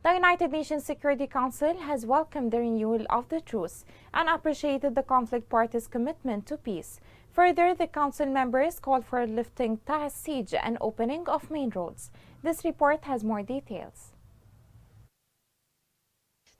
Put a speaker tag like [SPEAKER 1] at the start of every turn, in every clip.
[SPEAKER 1] The United Nations Security Council has welcomed the renewal of the truce and appreciated the conflict parties' commitment to peace. Further, the Council members called for lifting Taiz siege and opening of main roads. This report has more details.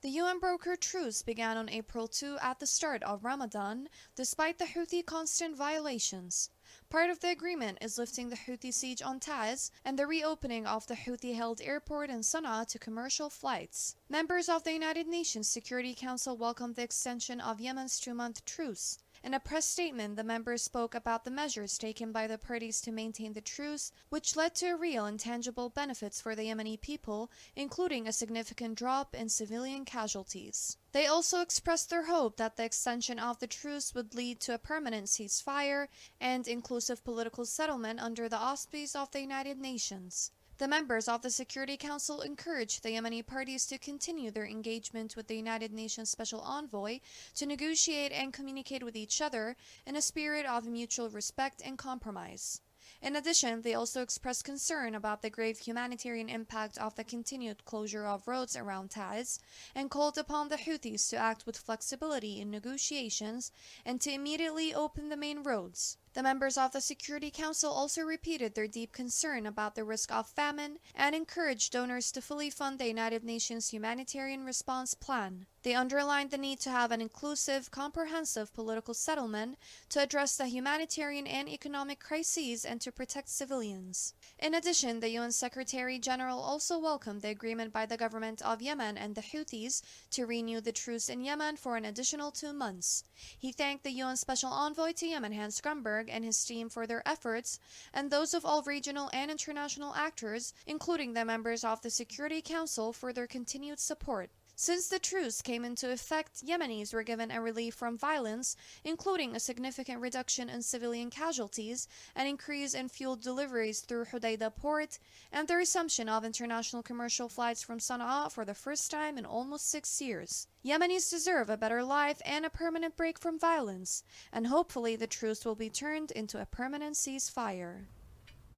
[SPEAKER 2] The UN-brokered truce began on April 2 at the start of Ramadan, despite the Houthi constant violations. Part of the agreement is lifting the Houthi siege on Taiz and the reopening of the Houthi-held airport in Sana'a to commercial flights. Members of the United Nations Security Council welcomed the extension of Yemen's 2-month truce. In a press statement, the members spoke about the measures taken by the parties to maintain the truce, which led to real and tangible benefits for the Yemeni people, including a significant drop in civilian casualties. They also expressed their hope that the extension of the truce would lead to a permanent ceasefire and inclusive political settlement under the auspices of the United Nations. The members of the Security Council encouraged the Yemeni parties to continue their engagement with the United Nations Special Envoy to negotiate and communicate with each other in a spirit of mutual respect and compromise. In addition, they also expressed concern about the grave humanitarian impact of the continued closure of roads around Taiz and called upon the Houthis to act with flexibility in negotiations and to immediately open the main roads. The members of the Security Council also repeated their deep concern about the risk of famine and encouraged donors to fully fund the United Nations Humanitarian Response Plan. They underlined the need to have an inclusive, comprehensive political settlement to address the humanitarian and economic crises and to protect civilians. In addition, the UN Secretary General also welcomed the agreement by the government of Yemen and the Houthis to renew the truce in Yemen for an additional 2 months. He thanked the UN Special Envoy to Yemen, Hans Grunberg, and his team for their efforts, and those of all regional and international actors, including the members of the Security Council, for their continued support. Since the truce came into effect, Yemenis were given a relief from violence, including a significant reduction in civilian casualties, an increase in fuel deliveries through Hodeidah port, and the resumption of international commercial flights from Sana'a for the first time in almost 6 years. Yemenis deserve a better life and a permanent break from violence, and hopefully the truce will be turned into a permanent ceasefire.